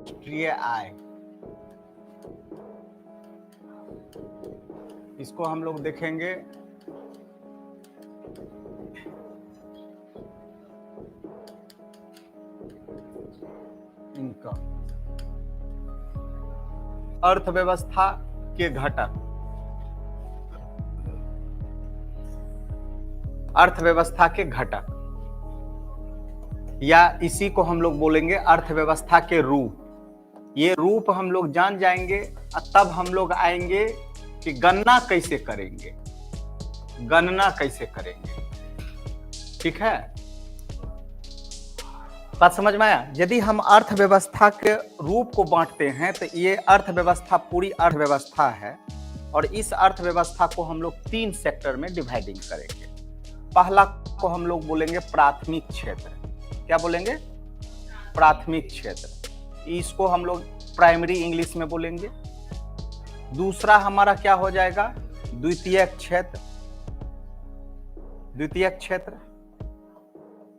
राष्ट्रीय आय, इसको हम लोग देखेंगे इनकम। अर्थव्यवस्था के घटक, अर्थव्यवस्था के घटक, या इसी को हम लोग बोलेंगे अर्थव्यवस्था के रूप। ये रूप हम लोग जान जाएंगे तब हम लोग आएंगे कि गणना कैसे करेंगे, गणना कैसे करेंगे। ठीक है, बात समझ में आया? यदि हम अर्थव्यवस्था के रूप को बांटते हैं तो ये अर्थव्यवस्था पूरी अर्थव्यवस्था है और इस अर्थव्यवस्था को हम लोग 3 सेक्टर में डिवाइडिंग करेंगे। पहला को हम लोग बोलेंगे प्राथमिक क्षेत्र। क्या बोलेंगे? प्राथमिक क्षेत्र। इसको हम लोग प्राइमरी इंग्लिश में बोलेंगे। दूसरा हमारा क्या हो जाएगा? द्वितीयक क्षेत्र, द्वितीयक क्षेत्र।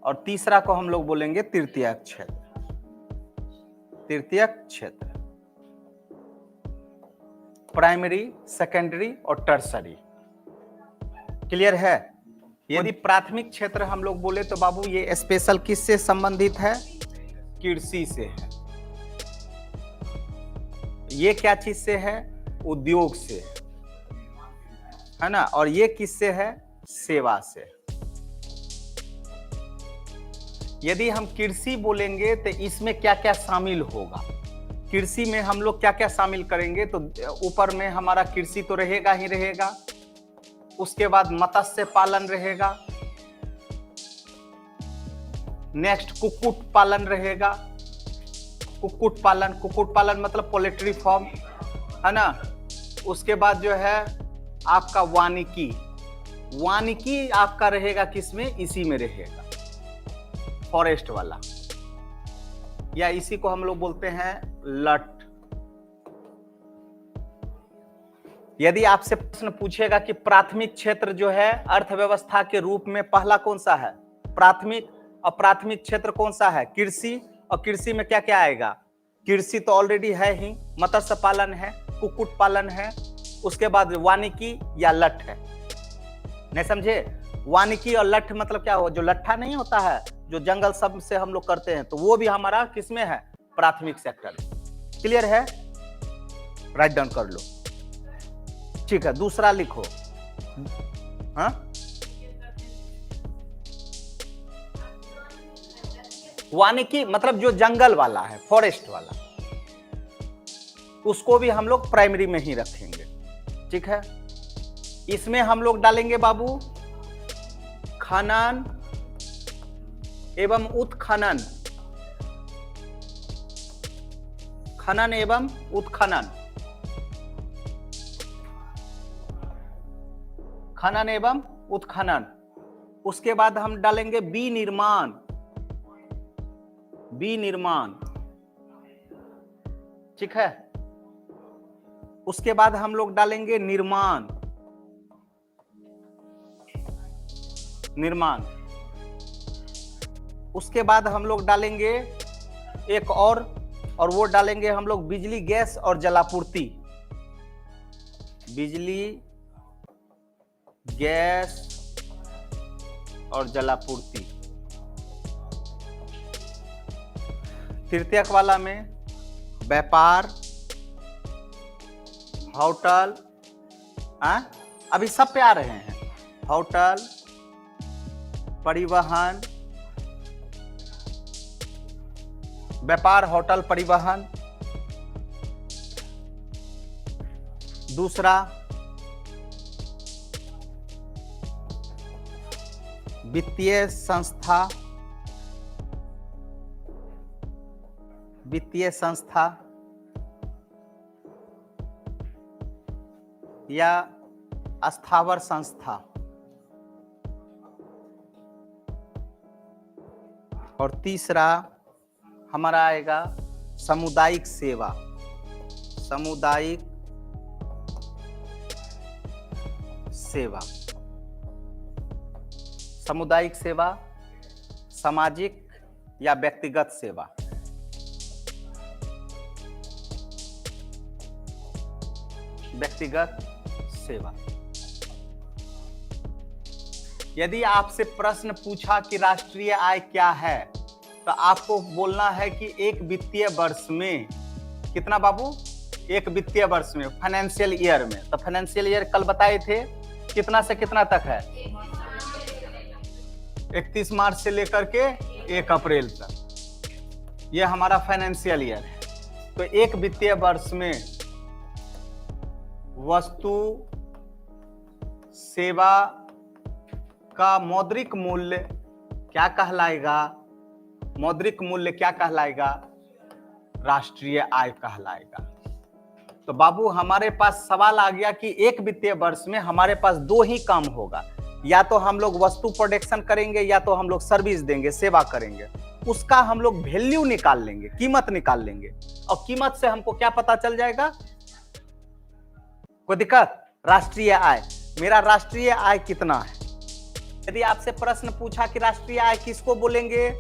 और तीसरा को हम लोग बोलेंगे तृतीयक क्षेत्र, तृतीयक क्षेत्र। प्राइमरी, सेकेंडरी और टर्सरी। क्लियर है? यदि प्राथमिक क्षेत्र हम लोग बोले तो बाबू ये स्पेशल किससे संबंधित है? कृषि से है। ये क्या चीज से है? उद्योग से है ना। और ये किससे है? सेवा से। यदि हम कृषि बोलेंगे तो इसमें क्या क्या शामिल होगा? कृषि में हम लोग क्या क्या शामिल करेंगे? तो ऊपर में हमारा कृषि तो रहेगा ही रहेगा, उसके बाद मत्स्य पालन रहेगा, नेक्स्ट कुक्कुट पालन रहेगा। कुक्कुट पालन, कुक्कुट पालन मतलब पोल्ट्री फार्म है ना। उसके बाद जो है आपका वानिकी, वानिकी आपका रहेगा किसमें? इसी में रहेगा, फॉरेस्ट वाला, या इसी को हम लोग बोलते हैं लट। यदि आपसे प्रश्न पूछेगा कि प्राथमिक क्षेत्र जो है अर्थव्यवस्था के रूप में पहला कौन सा है? प्राथमिक। और प्राथमिक क्षेत्र कौन सा है? कृषि। और कृषि में क्या क्या आएगा? कृषि तो ऑलरेडी है ही, मत्स्य पालन है, कुक्कुट पालन है, उसके बाद वानिकी या लठ है। नहीं समझे? वानिकी और लठ मतलब क्या हो? जो लट्ठा नहीं होता है जो जंगल सब से हम लोग करते हैं, तो वो भी हमारा किसमें है? प्राथमिक सेक्टर। क्लियर है? राइट डाउन कर लो। ठीक है, दूसरा लिखो। हाँ, वानिकी मतलब जो जंगल वाला है, फॉरेस्ट वाला, उसको भी हम लोग प्राइमरी में ही रखेंगे। ठीक है, इसमें हम लोग डालेंगे बाबू खनन एवं उत्खनन, खनन एवं उत्खनन, खनन एवं उत्खनन। उसके बाद हम डालेंगे विनिर्माण, विनिर्माण। ठीक है, उसके बाद हम लोग डालेंगे निर्माण, निर्माण। उसके बाद हम लोग डालेंगे एक और वो डालेंगे हम लोग बिजली, गैस और जलापूर्ति, बिजली, गैस और जलापूर्ति। तृतीयक वाला में व्यापार, होटल, अभी सब पे आ रहे हैं, होटल, परिवहन, व्यापार, होटल, परिवहन। दूसरा वित्तीय संस्था, वित्तीय संस्था या स्थावर संस्था। और तीसरा हमारा आएगा सामुदायिक सेवा, सामुदायिक सेवा। सामुदायिक सेवा, सामाजिक या व्यक्तिगत सेवा। व्यक्तिगत सेवा। यदि आपसे प्रश्न पूछा कि राष्ट्रीय आय क्या है, तो आपको बोलना है कि एक वित्तीय वर्ष में कितना बाबू, एक वित्तीय वर्ष में, फाइनेंशियल ईयर में। तो फाइनेंशियल ईयर कल बताए थे कितना से कितना तक है, 31 मार्च से लेकर के 1 अप्रैल तक, यह हमारा फाइनेंशियल ईयर है। तो एक वित्तीय वर्ष में वस्तु सेवा का मौद्रिक मूल्य क्या कहलाएगा, मौद्रिक मूल्य क्या कहलाएगा, राष्ट्रीय आय कहलाएगा। तो बाबू हमारे पास सवाल आ गया कि एक वित्तीय वर्ष में हमारे पास दो ही काम होगा, या तो हम लोग वस्तु प्रोडक्शन करेंगे या तो हम लोग सर्विस देंगे, सेवा करेंगे। उसका हम लोग वैल्यू निकाल लेंगे, कीमत निकाल लेंगे, और कीमत से हमको क्या पता चल जाएगा, कोई दिक्कत, राष्ट्रीय आय, मेरा राष्ट्रीय आय कितना है। यदि आपसे प्रश्न पूछा कि राष्ट्रीय आय किसको बोलेंगे,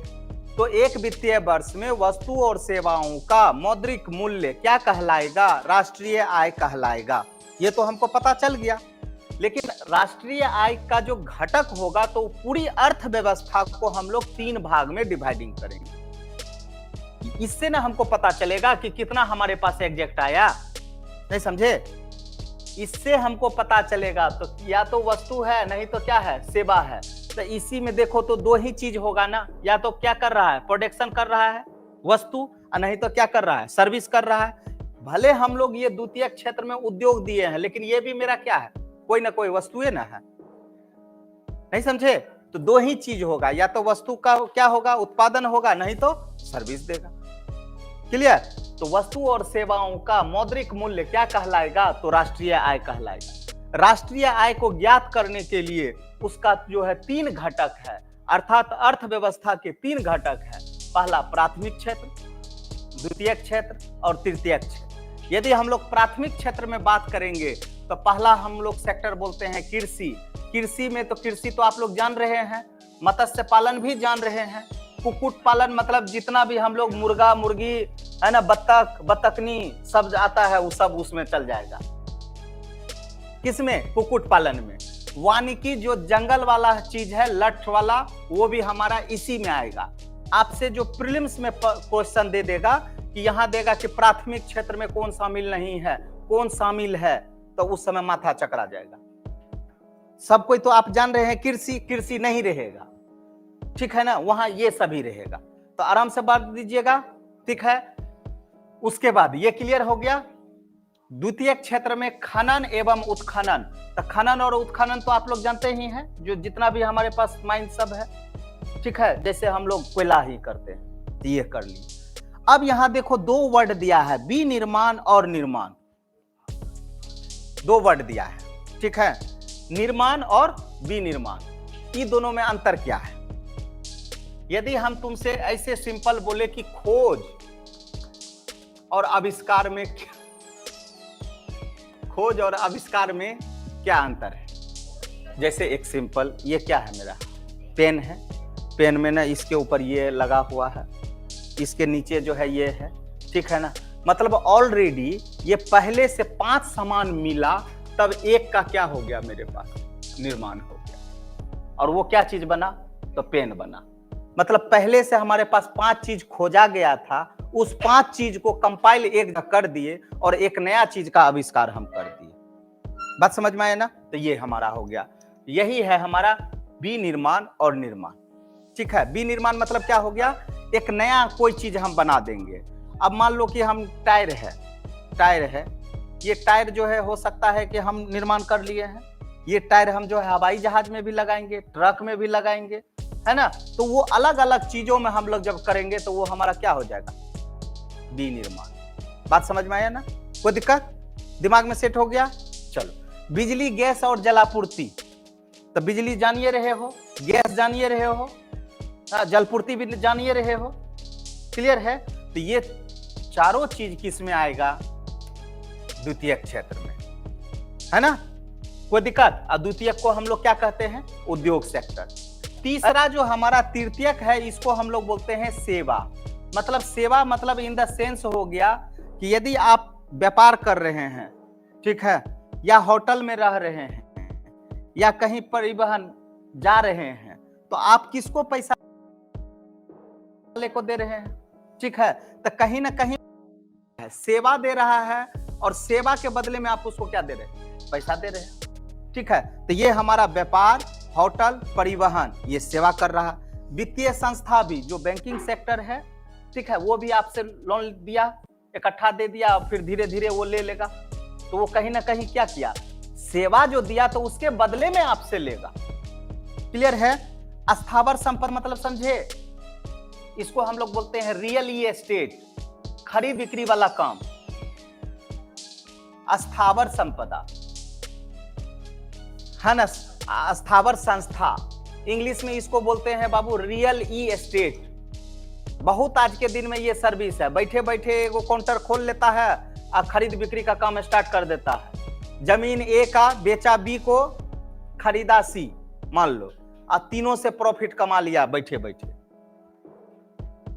तो एक वित्तीय वर्ष में वस्तु और सेवाओं का मौद्रिक मूल्य क्या कहलाएगा, राष्ट्रीय आय कहलाएगा। ये तो हमको पता चल गया। लेकिन राष्ट्रीय आय का जो घटक होगा तो पूरी अर्थव्यवस्था को हम लोग 3 भाग में डिवाइडिंग करेंगे। इससे ना हमको पता चलेगा कि कितना हमारे पास एग्जैक्ट आया, नहीं समझे। इससे हमको पता चलेगा तो या तो वस्तु है, नहीं तो क्या है, सेवा है। तो इसी में देखो तो दो ही चीज होगा ना, या तो क्या कर रहा है, प्रोडक्शन कर रहा है वस्तु, और नहीं तो क्या कर रहा है, सर्विस कर रहा है। भले हम लोग ये द्वितीय क्षेत्र में उद्योग दिए हैं, लेकिन ये भी मेरा क्या है, कोई ना कोई वस्तुएं ना है, नहीं समझे। तो दो ही चीज होगा, या तो वस्तु का क्या होगा, उत्पादन होगा, नहीं तो सर्विस देगा। क्लियर। तो वस्तु और सेवाओं का मौद्रिक मूल्य क्या कहलाएगा, तो राष्ट्रीय आय कहलाएगा। राष्ट्रीय आय को ज्ञात करने के लिए उसका जो है 3 घटक है, अर्थात अर्थव्यवस्था के 3 घटक है। पहला प्राथमिक क्षेत्र, द्वितीय क्षेत्र और तृतीय क्षेत्र। यदि हम लोग प्राथमिक क्षेत्र में बात करेंगे तो पहला हम लोग सेक्टर बोलते हैं कृषि। कृषि में तो कृषि तो आप लोग जान रहे हैं, मत्स्य पालन भी जान रहे हैं, कुक्कुट पालन मतलब जितना भी हम लोग मुर्गा मुर्गी है ना, बत्तख बत्तखनी सब आता है, वो सब उसमें चल जाएगा। किसमें, कुक्कुट पालन में। वानिकी जो जंगल वाला चीज है, लठ वाला, वो भी हमारा इसी में आएगा। आपसे जो प्रीलिम्स में क्वेश्चन दे देगा कि यहाँ देगा कि प्राथमिक क्षेत्र में कौन शामिल नहीं है, कौन शामिल है, तो उस समय माथा चकरा जाएगा। सब कोई तो आप जान रहे हैं कृषि, कृषि नहीं रहेगा, ठीक है ना, वहां ये सभी रहेगा। तो आराम से बात दीजिएगा, ठीक है। उसके बाद ये क्लियर हो गया। द्वितीय क्षेत्र में खनन एवं उत्खनन। तो खनन और उत्खनन तो आप लोग जानते ही हैं, जो जितना भी हमारे पास माइन सब है, ठीक है, जैसे हम लोग कोयला ही करते हैं, ये कर ली। अब यहां देखो 2 वर्ड दिया है, विनिर्माण और निर्माण। 2 वर्ड दिया है, ठीक है, निर्माण और विनिर्माण। ये दोनों में अंतर क्या है। यदि हम तुमसे ऐसे सिंपल बोले कि खोज और आविष्कार में, खोज और आविष्कार में क्या अंतर है। जैसे एक सिंपल, ये क्या है, मेरा पेन है, पेन में ना इसके ऊपर ये लगा हुआ है, इसके नीचे जो है ये है, ठीक है ना। मतलब ऑलरेडी ये पहले से 5 सामान मिला, तब एक का क्या हो गया, मेरे पास निर्माण हो गया। और वो क्या चीज बना, तो पेन बना। मतलब पहले से हमारे पास 5 चीज खोजा गया था, उस 5 चीज को कंपाइल एक कर दिए और एक नया चीज का आविष्कार हम कर दिए। बात समझ में आया ना। तो ये हमारा हो गया, यही है हमारा विनिर्माण और निर्माण, ठीक है। विनिर्माण मतलब क्या हो गया, एक नया कोई चीज हम बना देंगे। अब मान लो कि हम टायर है, टायर है, ये टायर जो है हो सकता है कि हम निर्माण कर लिए हैं। ये टायर हम जो है हवाई जहाज में भी लगाएंगे, ट्रक में भी लगाएंगे, है ना। तो वो अलग अलग चीजों में हम लोग जब करेंगे तो वो हमारा क्या हो जाएगा, विनिर्माण। बात समझ में आया ना, कोई दिक्कत, दिमाग में सेट हो गया। चलो, बिजली गैस और जलापूर्ति। तो बिजली जानिए रहे हो, गैस जानिए रहे हो, जलपूर्ति भी जानिए रहे हो, क्लियर है। तो ये चारों चीज किस में आएगा, द्वितीय क्षेत्र में, है ना, कोई दिक्कत। और द्वितीय को हम लोग क्या कहते हैं, उद्योग सेक्टर। तीसरा जो हमारा तृतीयक है, इसको हम लोग बोलते हैं सेवा। मतलब सेवा मतलब इन द सेंस हो गया कि यदि आप व्यापार कर रहे हैं, ठीक है, या होटल में रह रहे हैं या कहीं परिवहन जा रहे हैं, तो आप किसको पैसा को दे रहे हैं? ठीक है, तो कहीं ना कहीं सेवा दे रहा है और सेवा के बदले में आप उसको क्या दे रहे हैं? पैसा दे रहे हैं। ठीक है, तो ये हमारा व्यापार, होटल, परिवहन ये सेवा कर रहा। वित्तीय संस्था भी जो बैंकिंग सेक्टर है, ठीक है, वो भी आपसे लोन दिया, इकट्ठा दे दिया और फिर धीरे धीरे वो ले लेगा, तो वो कहीं ना कहीं क्या किया? सेवा जो दिया तो उसके बदले में आपसे लेगा। क्लियर है? अस्थावर संपत्ति मतलब समझे, इसको हम लोग बोलते हैं रियल एस्टेट, खरीद बिक्री वाला काम, अस्थावर संपदा है ना। अस्थावर संस्था, इंग्लिश में इसको बोलते हैं बाबू रियल एस्टेट। बहुत आज के दिन में ये सर्विस है, बैठे बैठे वो काउंटर खोल लेता है और खरीद बिक्री का काम स्टार्ट कर देता है। जमीन ए का बेचा बी को, खरीदा सी, मान लो, और तीनों से प्रॉफिट कमा लिया बैठे बैठे।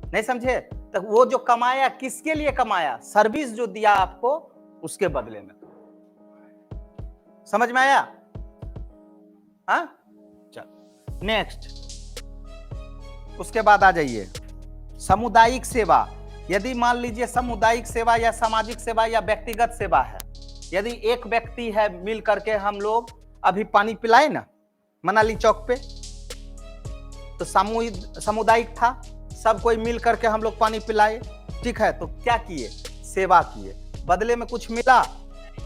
नहीं समझे? तो वो जो कमाया किसके लिए कमाया? सर्विस जो दिया आपको उसके बदले में। समझ में आया? हाँ, चल नेक्स्ट। उसके बाद आ जाइए सामुदायिक सेवा। यदि मान लीजिए सामुदायिक सेवा या सामाजिक सेवा या व्यक्तिगत सेवा है, यदि एक व्यक्ति है, मिल करके हम लोग अभी पानी पिलाए ना मनाली चौक पे, तो सामुदायिक था, सब कोई मिल करके हम लोग पानी पिलाए। ठीक है, तो क्या किए? सेवा किए। बदले में कुछ मिला?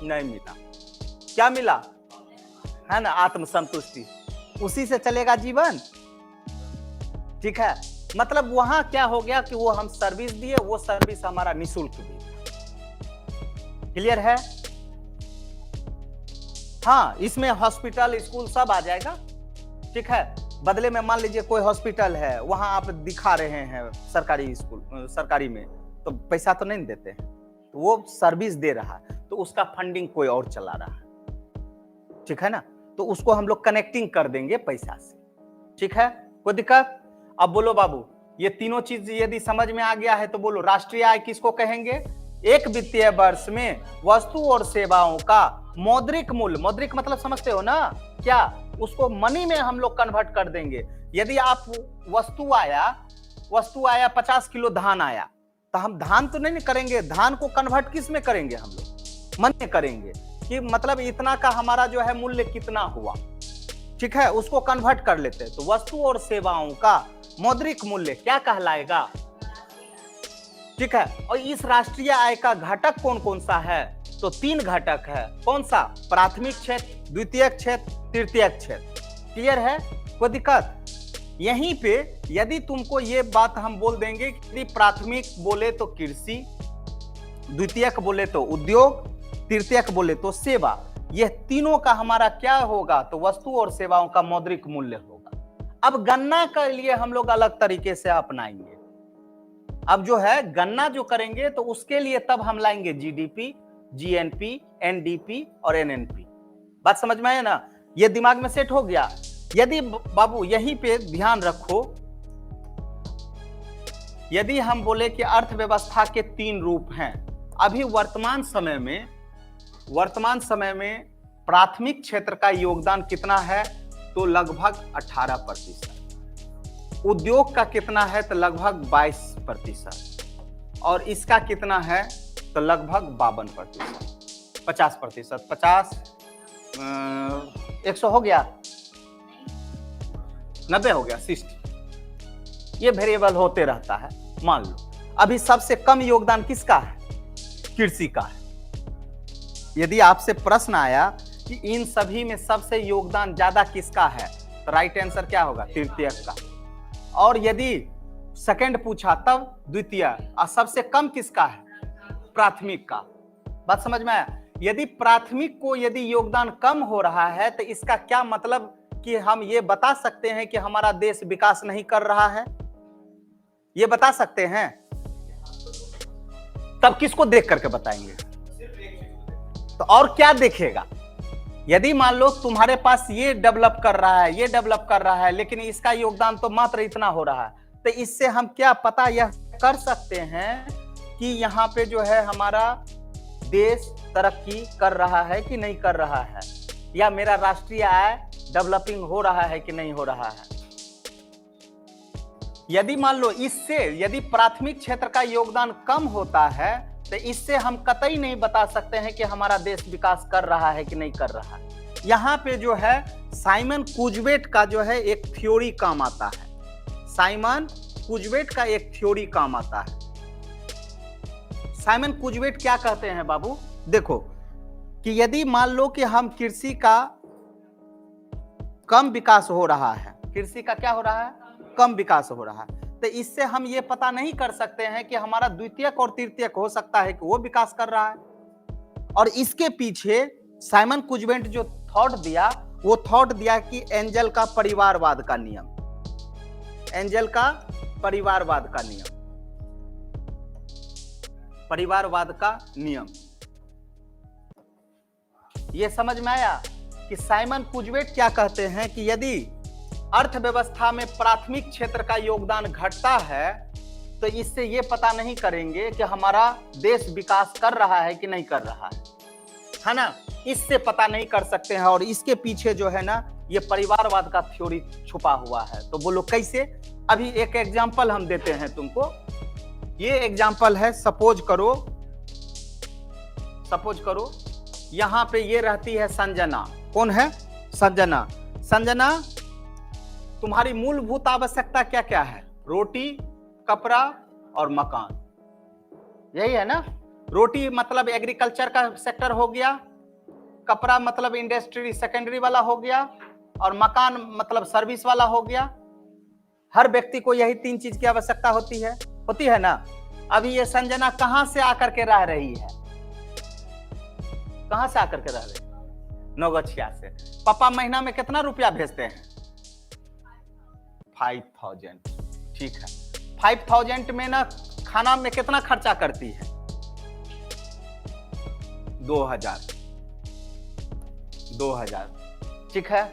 नहीं मिला। क्या मिला? है ना, आत्मसंतुष्टि। उसी से चलेगा जीवन। ठीक है, मतलब वहां क्या हो गया कि वो हम सर्विस दिए, वो सर्विस हमारा निःशुल्क दी। क्लियर है? हाँ, इसमें हॉस्पिटल, स्कूल सब आ जाएगा। ठीक है, बदले में मान लीजिए कोई हॉस्पिटल है, वहां आप दिखा रहे हैं सरकारी स्कूल, सरकारी में, तो पैसा तो नहीं देते हैं, तो वो सर्विस दे रहा है, तो उसका फंडिंग कोई और चला रहा है। ठीक है ना, तो उसको हम लोग कनेक्टिंग कर देंगे पैसा से। ठीक है, कोई दिक्कत? अब बोलो बाबू, ये तीनों चीज यदि समझ में आ गया है तो बोलो, राष्ट्रीय आय किसको कहेंगे? एक वित्तीय वर्ष में वस्तु और सेवाओं का मौद्रिक मूल्य, मौद्रिक मतलब समझते हो ना क्या, उसको मनी में हम लोग कन्वर्ट कर देंगे। यदि आप वस्तु आया 50 किलो धान आया, तो हम धान तो नहीं करेंगे, धान को कन्वर्ट किस में करेंगे? हम लोग मन में करेंगे कि मतलब इतना का हमारा जो है मूल्य कितना हुआ। ठीक है, उसको कन्वर्ट कर लेते हैं, तो वस्तु और सेवाओं का मौद्रिक मूल्य क्या कहलाएगा? ठीक है, और इस राष्ट्रीय आय का घटक कौन कौन सा है? तो 3 घटक है। कौन सा? प्राथमिक क्षेत्र, द्वितीयक क्षेत्र, तृतीयक क्षेत्र। क्लियर है? कोई दिक्कत? यहीं पे यदि तुमको ये बात हम बोल देंगे कि प्राथमिक बोले तो कृषि, द्वितीयक बोले तो उद्योग, तृतीयक बोले तो सेवा, यह तीनों का हमारा क्या होगा? तो वस्तु और सेवाओं का मौद्रिक मूल्य होगा। अब गणना के लिए हम लोग अलग तरीके से अपनाएंगे। अब जो है गणना जो करेंगे तो उसके लिए तब हम लाएंगे जीडीपी, जीएनपी, एनडीपी और एनएनपी। बात समझ में आया ना? ये दिमाग में सेट हो गया। यदि बाबू यहीं पे ध्यान रखो, यदि हम बोले कि अर्थव्यवस्था के 3 रूप हैं, अभी वर्तमान समय में प्राथमिक क्षेत्र का योगदान कितना है? तो लगभग 18%। उद्योग का कितना है? तो लगभग 22%। और इसका कितना है? तो लगभग 52%, 50%, 100 हो गया, 90 हो गया, 60। ये वेरिएबल होते रहता है। मान लो अभी सबसे कम योगदान किसका है? कृषि का है। यदि आपसे प्रश्न आया कि इन सभी में सबसे योगदान ज्यादा किसका है, तो राइट आंसर क्या होगा? तृतीयक का। और यदि सेकंड पूछा तब द्वितीय, और सबसे कम किसका है? प्राथमिक का। बात समझ में आया? यदि प्राथमिक को यदि योगदान कम हो रहा है तो इसका क्या मतलब कि हम ये बता सकते हैं कि हमारा देश विकास नहीं कर रहा है? ये बता सकते हैं? तब किसको देख करके बताएंगे? तो और क्या देखेगा? यदि मान लो तुम्हारे पास ये डेवलप कर रहा है, ये डेवलप कर रहा है, लेकिन इसका योगदान तो मात्र इतना हो रहा है, तो इससे हम क्या पता यह कर सकते हैं कि यहाँ पे जो है हमारा देश तरक्की कर रहा है कि नहीं कर रहा है, या मेरा राष्ट्रीय आय डेवलपिंग हो रहा है कि नहीं हो रहा है। यदि मान लो इससे यदि प्राथमिक क्षेत्र का योगदान कम होता है तो इससे हम कतई नहीं बता सकते हैं कि हमारा देश विकास कर रहा है कि नहीं कर रहा है। यहाँ पे जो है साइमन कुजवेट का जो है एक थ्योरी काम आता है। साइमन कुजवेट का एक थ्योरी काम आता है। साइमन कुजवेट क्या कहते हैं बाबू, देखो कि यदि मान लो कि हम कृषि का कम विकास हो रहा है, कृषि का क्या हो रहा है, कम विकास हो रहा है, तो इससे हम ये पता नहीं कर सकते हैं कि हमारा द्वितीयक और तृतीयक हो सकता है कि वो विकास कर रहा है। और इसके पीछे साइमन कुजवेट जो थॉट दिया, वो थॉट दिया कि एंजल का परिवारवाद का नियम, एंजल का परिवारवाद का नियम, परिवारवाद का नियम। ये समझ में आया कि साइमन कुजवेट क्या कहते हैं कि यदि अर्थव्यवस्था में प्राथमिक क्षेत्र का योगदान घटता है तो इससे ये पता नहीं करेंगे कि हमारा देश विकास कर रहा है कि नहीं कर रहा है ना, इससे पता नहीं कर सकते हैं। और इसके पीछे जो है ना ये परिवारवाद का थ्योरी छुपा हुआ है। तो बोलो कैसे, अभी एक एग्जांपल हम देते हैं तुमको। ये एग्जांपल है, सपोज करो यहां पे ये रहती है संजना। कौन है, संजना। संजना, तुम्हारी मूलभूत आवश्यकता क्या क्या है, रोटी, कपड़ा और मकान, यही है ना। रोटी मतलब एग्रीकल्चर का सेक्टर हो गया, कपड़ा मतलब इंडस्ट्री सेकेंडरी वाला हो गया, और मकान मतलब सर्विस वाला हो गया। हर व्यक्ति को यही 3 चीज की आवश्यकता होती है ना। अभी ये संजना कहां से आकर के रह रही है, कहां से आकर के रह रही है, नौगछिया से। पापा महीना में कितना रुपया भेजते हैं, 5000। ठीक है, 5000 में ना खाना में कितना खर्चा करती है, 2000। ठीक है,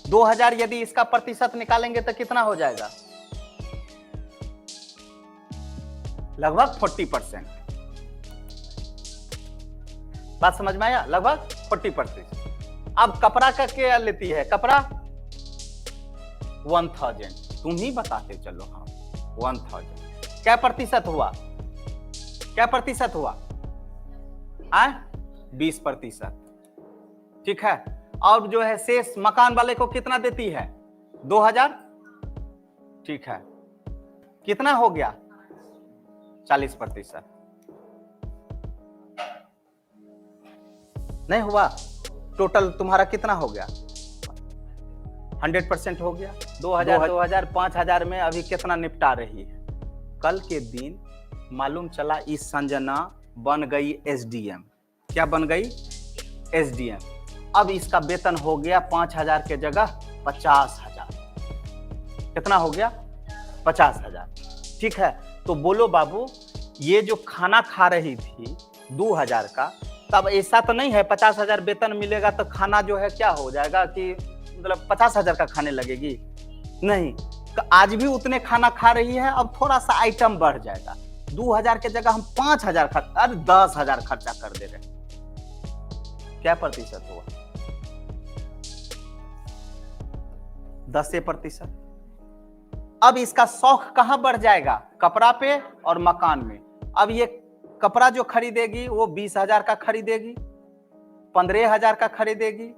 2000 यदि इसका प्रतिशत निकालेंगे तो कितना हो जाएगा, लगभग 40%। बात समझ में आया, लगभग 40%। अब कपड़ा का क्या लेती है, कपड़ा 1000, तुम ही बताते चलो। हाँ 1000 क्या प्रतिशत हुआ, 20%। ठीक है, और जो है शेष मकान वाले को कितना देती है, 2000। ठीक है, कितना हो गया, 40%। नहीं हुआ, टोटल तुम्हारा कितना हो गया, 100% हो गया। 2000 5000 में अभी कितना निपटा रही है। कल के दिन मालूम चला इस संजना बन गई SDM। क्या बन गई, SDM। अब इसका वेतन हो गया 5000 के जगह 50,000। कितना हो गया, 50,000। ठीक है, तो बोलो बाबू, ये जो खाना खा रही थी 2000 का, तब ऐसा तो नहीं है 50,000 वेतन मिलेगा तो खाना जो है क्या हो जाएगा कि मतलब 50,000 का खाने लगेगी, नहीं। तो आज भी उतने खाना खा रही है, अब थोड़ा सा आइटम बढ़ जाएगा। 2000 के जगह हम 5000 खर्चा, अरे 10,000 खर्चा कर दे रहे। क्या प्रतिशत हुआ, 10%। अब इसका शौक कहां बढ़ जाएगा, कपड़ा पे और मकान में। अब ये कपड़ा जो खरीदेगी वो 20,000 का खरीदेगी, 15,000 का खरीदेगी,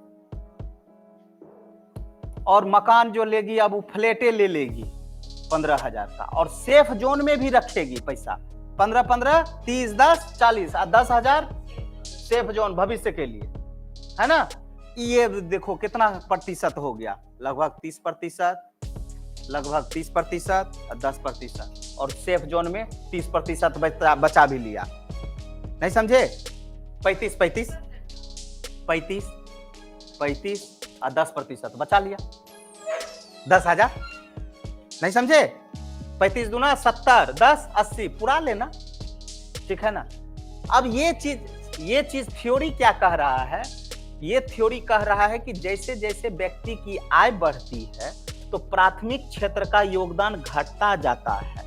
और मकान जो लेगी अब वो फ्लैटे ले लेगी 15,000 का, और सेफ जोन में भी रखेगी पैसा, 15-15 30 10 40 और 10,000 सेफ जोन भविष्य के लिए, है ना। ये देखो कितना प्रतिशत हो गया, लगभग 30%, लगभग 30% और 10%, और सेफ जोन में 30% बचा भी लिया। नहीं समझे, 35 और 10% बचा लिया, 10,000। नहीं समझे, 35 दूना 70, 10 80 पूरा लेना। ठीक है ना। अब ये चीज थ्योरी क्या कह रहा है, ये थ्योरी कह रहा है कि जैसे जैसे व्यक्ति की आय बढ़ती है तो प्राथमिक क्षेत्र का योगदान घटता जाता है,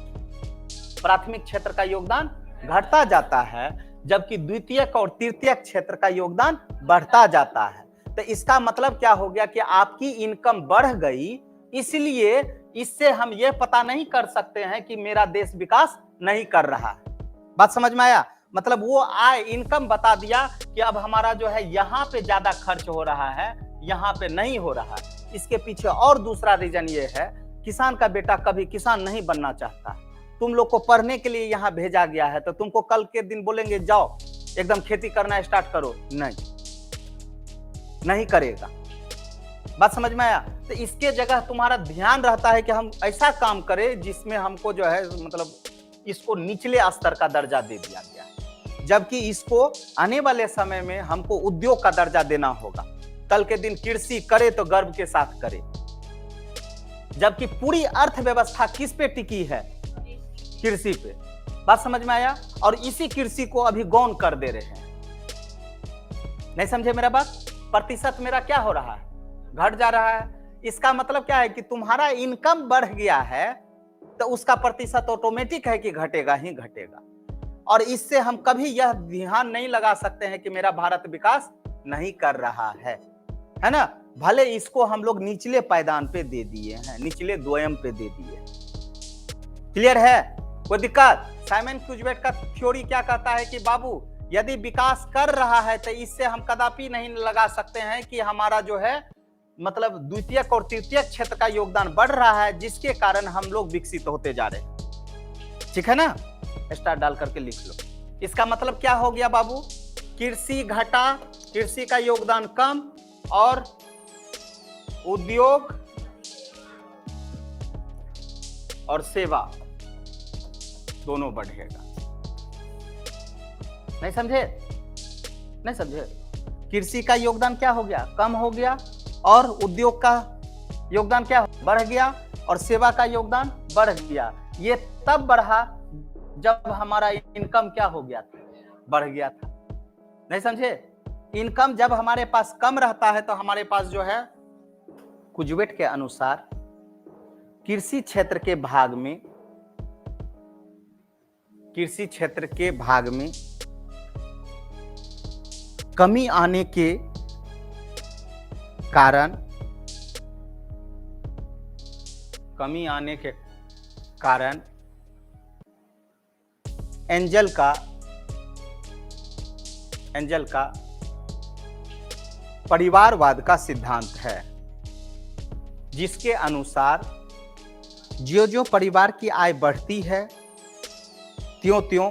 प्राथमिक क्षेत्र का योगदान घटता जाता है। जबकि द्वितीयक और तृतीयक क्षेत्र का योगदान बढ़ता जाता है। तो इसका मतलब क्या हो गया कि आपकी इनकम बढ़ गई, इसलिए इससे हम ये पता नहीं कर सकते हैं कि मेरा देश विकास नहीं कर रहा है। बात समझ में आया? मतलब वो आय इनकम बता दिया कि अब हमारा जो है यहाँ पे ज्यादा खर्च हो रहा है, यहाँ पे नहीं हो रहा है। इसके पीछे और दूसरा रीजन ये है, किसान का बेटा कभी किसान नहीं बनना चाहता। तुम लोग को पढ़ने के लिए यहाँ भेजा गया है, तो तुमको कल के दिन बोलेंगे जाओ एकदम खेती करना स्टार्ट करो, नहीं करेगा। बात समझ में आया? तो इसके जगह तुम्हारा ध्यान रहता है कि हम ऐसा काम करें जिसमें हमको जो है मतलब इसको निचले स्तर का दर्जा दे दिया गया है, जबकि इसको आने वाले समय में हमको उद्योग का दर्जा देना होगा। कल के दिन कृषि करे तो गर्व के साथ करे, जबकि पूरी अर्थव्यवस्था किस पे टिकी है? कृषि पे। बात समझ में आया? और इसी कृषि को अभी गौण कर दे रहे हैं। नहीं समझे मेरा बात? प्रतिशत मेरा क्या हो रहा है? घट जा रहा है। इसका मतलब क्या है कि तुम्हारा इनकम बढ़ गया है तो उसका प्रतिशत ऑटोमेटिक है कि घटेगा ही घटेगा। और इससे हम कभी यह ध्यान नहीं लगा सकते हैं कि मेरा भारत विकास नहीं कर रहा है ना? भले इसको हम लोग निचले पायदान पे दे दिए हैं, निचले द्वयम पे दे दिए। क्लियर है? कोई दिक्कत? साइमन क्यूजवेट का थ्योरी क्या कहता है कि बाबू यदि विकास कर रहा है तो इससे हम कदापि नहीं लगा सकते हैं कि हमारा जो है मतलब द्वितीयक और तृतीयक क्षेत्र का योगदान बढ़ रहा है, जिसके कारण हम लोग विकसित होते जा रहे हैं। ठीक है ना? स्टार डाल करके लिख लो। इसका मतलब क्या हो गया बाबू? कृषि घटा, कृषि का योगदान कम, और उद्योग और सेवा दोनों बढ़ेगा। नहीं समझे? नहीं समझे? कृषि का योगदान क्या हो गया? कम हो गया, और उद्योग का योगदान क्या बढ़ गया, और सेवा का योगदान बढ़ गया। ये तब बढ़ा जब हमारा इनकम क्या हो गया था? बढ़ गया था। नहीं समझे? इनकम जब हमारे पास कम रहता है तो हमारे पास जो है कुजवेट के अनुसार कृषि क्षेत्र के भाग में कमी आने के कारण एंजल का परिवारवाद का सिद्धांत है, जिसके अनुसार ज्यों-ज्यों परिवार की आय बढ़ती है त्यों-त्यों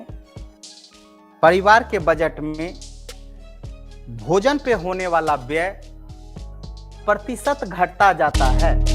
परिवार के बजट में भोजन पे होने वाला व्यय प्रतिशत घटता जाता है।